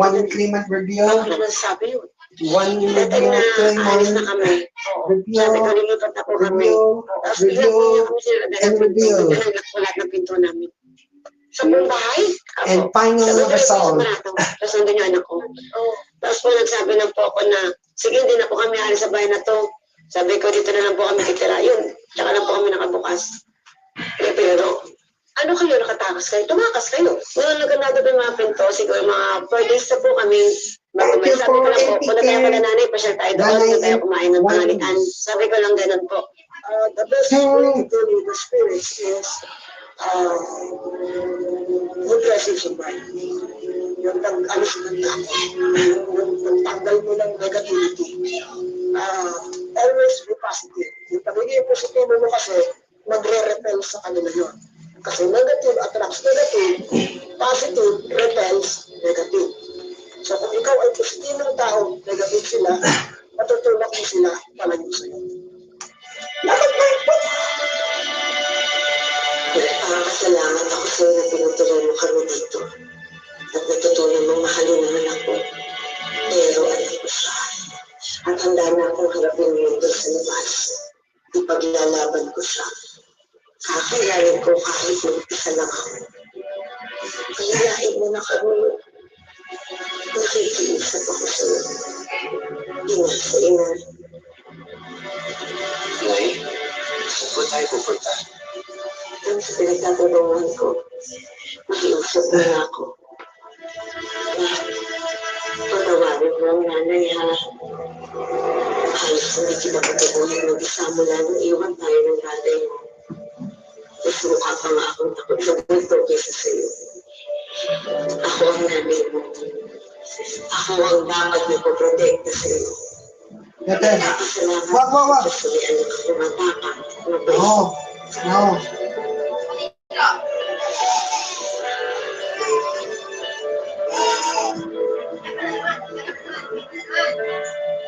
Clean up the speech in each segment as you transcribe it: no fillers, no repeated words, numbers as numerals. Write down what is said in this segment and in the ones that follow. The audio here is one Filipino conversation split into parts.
One claimant review. Ako naman sabi yun. One That review time na alis na claimant. kami. Review. Sabi ko, lilipat na po kami. Review. Tapos bigla po niya kami sila And review. wala ng pinto namin. Sa buong bahay. And final result. Tapos nandun yung anak ko. Tapos po nagsabi lang po ako na, sige, hindi na po kami alis sa bahay na to. Sabi ko, dito na lang po kami titira. Yun, tsaka lang po kami nakabukas. Pero, ano kayo, nakatakas kayo? Tumakas kayo. Nung nagkanado po yung mga pinto, siguro mga 4 days na po kami magkumay. Sabi ko lang po, kung na tayo pala nanay, pasyal tayo doon, kung tayo kumain ng pangalitan. Sabi ko lang ganun po. The best way to deal with the spirits is good presence of mind. Yung pag-alis ng tao, yung tanggal mo ng negativity. Always be positive. Yung pagiging positibo mo kasi, magre-repel sa kanila yun. Kasi negative attracts negative, positive repels negative. So kung ikaw ay positibong tao, negative sila, matutulak mo sila palayo sa'yo. Nakakasalamat ako sa'yo na pinutuloy mo kami dito. At natutunan mong mahalin ang anak ko. Pero alam ko siya. At handa na akong harapin mo doon sa labas. Ipaglalaban ko siya. Kakayanin ko kahit mag-isa lang ako. Kayayain mo na kami. Nakikiusap ako sa'yo. Ingat sa ina. Nay, saan po tayo pupunta? Ang sa pinagtatanungan ko, nakiusap na ako. Patawarin mo ang nanay ha. Halos hindi kita pagkabuhin mag-isa mula nung iwan tayo ng tatay mo. Mas mukha pa nga akong takot sa bulto kaysa sa'yo. Ako ang nanay mo. Ako ang dapat na poprotekta sa'yo. Wag. Gusto ni anak ako mataka. No.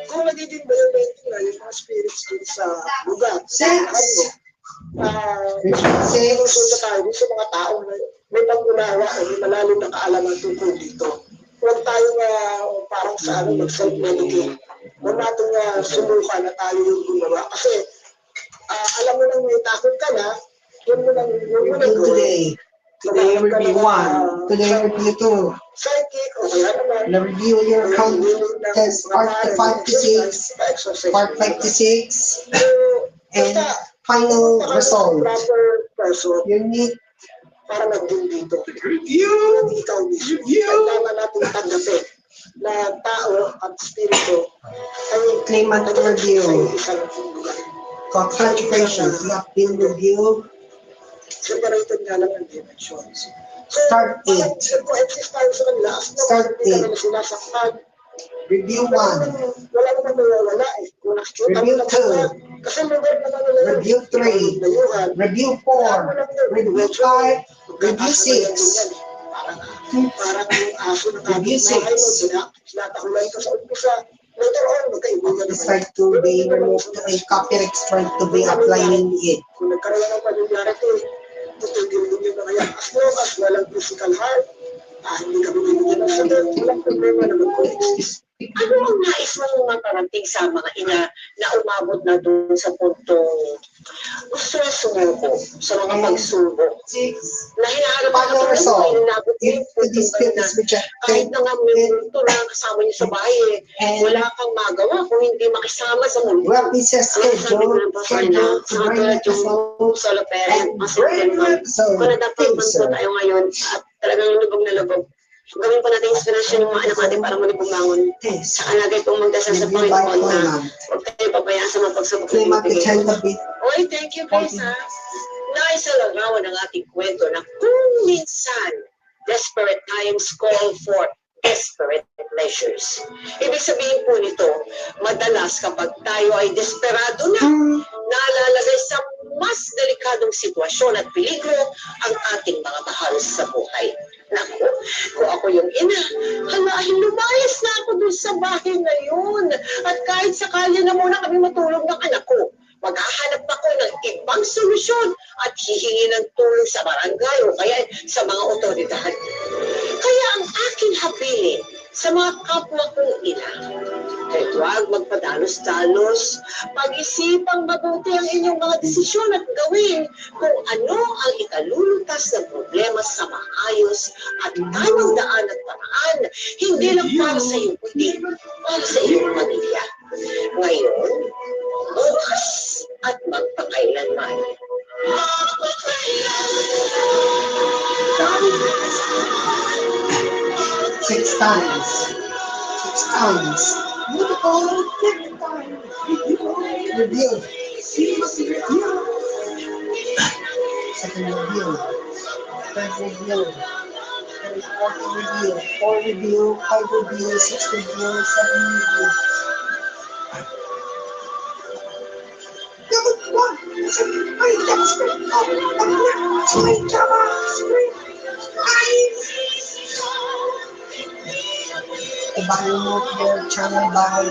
Kung magiging biomenting na yung mga spirits dun sa lugar, sinusunod tayo dun sa mga taong may pag-unawa o may malalim na kaalaman tungkol dito. Huwag tayo parang sa mag-self-medicate. Huwag natin sumuka na tayo yung gumawa. Kasi alam mo nang may takot ka na, yun mo nang Today review 1. Today review 2. psychic o kaya naman Na-review your account test part 56, part 56, and final result. You need para mag-din dito. review. Ikaw mismo. Kailangan natin tanggapin na tao at spirito ay Claimant review. Congratulations, you have been reviewed. Separated nga lang ang dimensions. Start 8. Coexist tayo sa kanila. Start Hindi kami sinasaktan. Review 1. Wala naman nawawala eh. Kung nakikita mo Review lang 2. sila, kasi lugar naman nila. Review 3. Review 4. Review 5. Review 6. Parang yung aso na Review 6. sinatakulan ka sa umpisa. Later on, magkaibigan naman. Start to be removed to a copyright strike to be applying it. Kung nagkaroon ng familiarity, tutugin din yung mga yan. As long as walang physical harm, hindi ka bumibigyan ng sakit, walang problema na mag-coexist. Ano ang nais mong maparating sa mga ina na umabot na doon sa puntong gusto na sumuko sa mga pagsubok? Na hinaharap Final na result. inabot If yung the puntong dispute na is rejected, kahit na nga may multo na kasama niyo sa bahay, wala kang magawa kung hindi makisama sa multo. well, this is scheduled to bring episode Solo parent, and bring episode. kung nadapagman po tayo ngayon at talagang lubog na lubog, gawin po natin inspirasyon ng mga anak natin para muli bumangon. Saka lagay pong magdasal sa Panginoon na huwag tayo pabayaan sa mga pagsubok na Claimant ibigay. attend the bit. Oy, thank you guys ha. Naisalarawan ang ating kwento na kung minsan desperate times call for desperate measures. Ibig sabihin po nito, madalas kapag tayo ay desperado na, nalalagay sa mas delikadong sitwasyon at peligro ang ating mga mahal sa buhay. Naku, kung ako yung ina, halahin lumayas na ako dun sa bahay ngayon. At kahit sakali na muna kami matulog ng anak ko, maghahanap ako ng ibang solusyon at hihingi ng tulong sa barangay o kaya sa mga otoridad. Kaya ang aking habilin sa mga kapwa kong ina. Kahit huwag magpadalos-dalos, pag-isipang mabuti ang inyong mga desisyon at gawin kung ano ang ikalulutas ng problema sa maayos at tamang daan at paraan, hindi lang para sa iyong kundi, para sa iyong pamilya. Ngayon, bukas at magpakailanman. Six times. Beautiful. Review. Second review. Third review. Fourth review. 4 review. 5 review. 6 review. 7 review. Number 1 is my desperate to my Java screen. Ibahin mo your channel by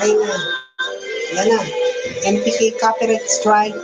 ayun na. Yan na. MPK copyright strike.